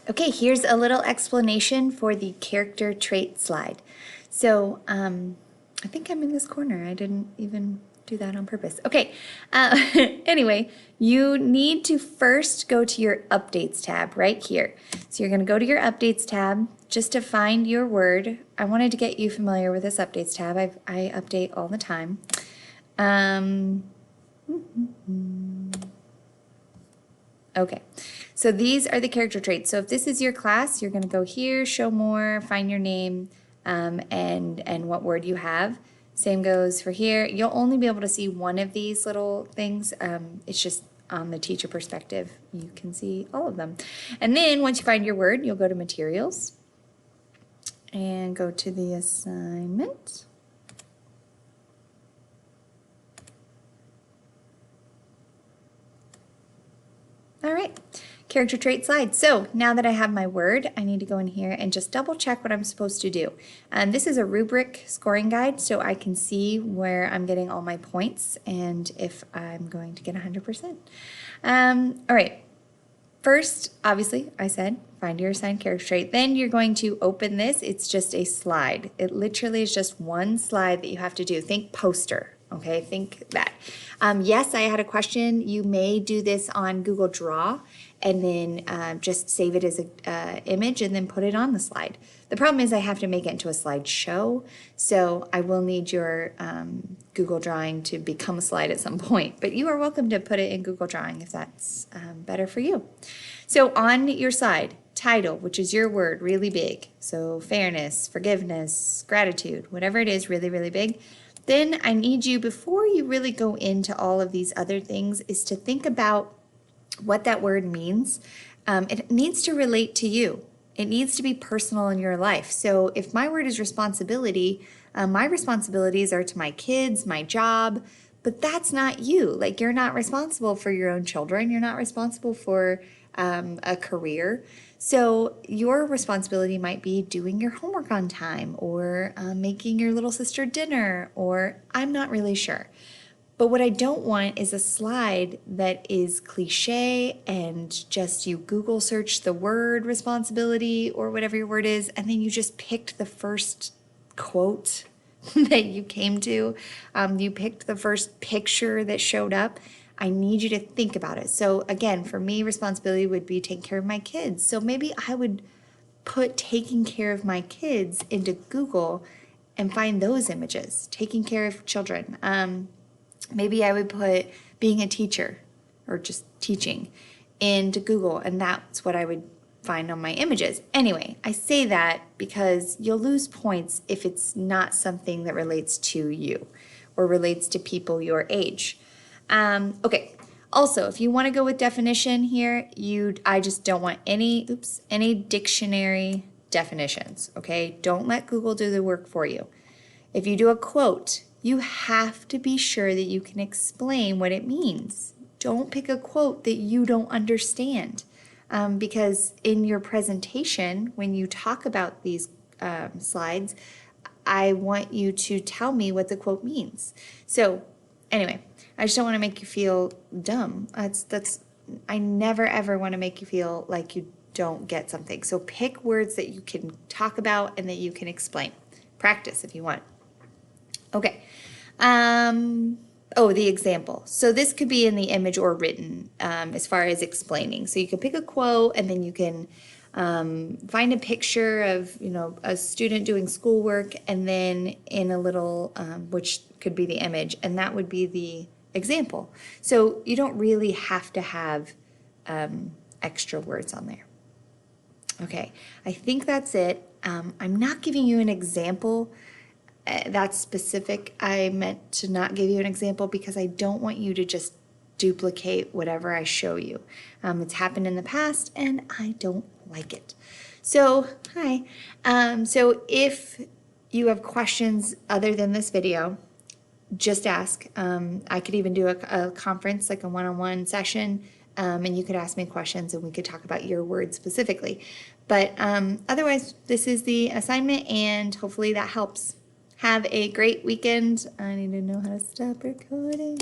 Okay, here's a little explanation for the character trait slide. So I think I'm in this corner. I didn't even do that on purpose. Okay, anyway, you need to first go to your Updates tab right here. So you're going to go to your Updates tab just to find your word. I wanted to get you familiar with this Updates tab. I update all the time. Okay, so these are the character traits. So if this is your class, you're going to go here, show more, find your name, and what word you have. Same goes for here. You'll only be able to see one of these little things. It's just on the teacher perspective. You can see all of them. And then once you find your word, you'll go to materials and go to the assignment. All right, character trait slide. So now that I have my word, I need to go in here and just double check what I'm supposed to do. This is a rubric scoring guide, so I can see where I'm getting all my points and if I'm going to get 100%. All right, first, obviously, I said, find your assigned character trait. Then you're going to open this. It's just a slide. It literally is just one slide that you have to do. Think poster. Okay, think that. Yes, I had a question. You may do this on Google Draw and then just save it as an image and then put it on the slide. The problem is I have to make it into a slideshow, so I will need your Google Drawing to become a slide at some point, but you are welcome to put it in Google Drawing if that's better for you. So on your side, title, which is your word, really big. So fairness, forgiveness, gratitude, whatever it is, really, really big. Then I need you, before you really go into all of these other things, is to think about what that word means. It needs to relate to you. It needs to be personal in your life. So if my word is responsibility, my responsibilities are to my kids, my job, but that's not you. Like, you're not responsible for your own children. You're not responsible for a career. So your responsibility might be doing your homework on time or making your little sister dinner, or I'm not really sure. But what I don't want is a slide that is cliche and just you Google search the word responsibility or whatever your word is, and then you just picked the first quote that you came to. You picked the first picture that showed up. I need you to think about it. So again, for me, responsibility would be taking care of my kids. So maybe I would put taking care of my kids into Google and find those images, taking care of children. Maybe I would put being a teacher or just teaching into Google, and that's what I would find on my images. Anyway, I say that because you'll lose points if it's not something that relates to you or relates to people your age. Okay, also, if you want to go with definition here, I just don't want any dictionary definitions, okay? Don't let Google do the work for you. If you do a quote, you have to be sure that you can explain what it means. Don't pick a quote that you don't understand, because in your presentation, when you talk about these slides, I want you to tell me what the quote means. So anyway, I just don't want to make you feel dumb. I never ever want to make you feel like you don't get something. So pick words that you can talk about and that you can explain. Practice if you want. Okay. The example. So this could be in the image or written as far as explaining. So you can pick a quote and then you can find a picture of, a student doing schoolwork and then in a little, which could be the image, and that would be the example. So you don't really have to have extra words on there. Okay, I think that's it. I'm not giving you an example that's specific. I meant to not give you an example because I don't want you to just duplicate whatever I show you. It's happened in the past and I don't like it. So, hi. So if you have questions other than this video, just ask. I could even do a conference, like a one-on-one session, and you could ask me questions and we could talk about your word specifically. But otherwise, this is the assignment and hopefully that helps. Have a great weekend. I need to know how to stop recording.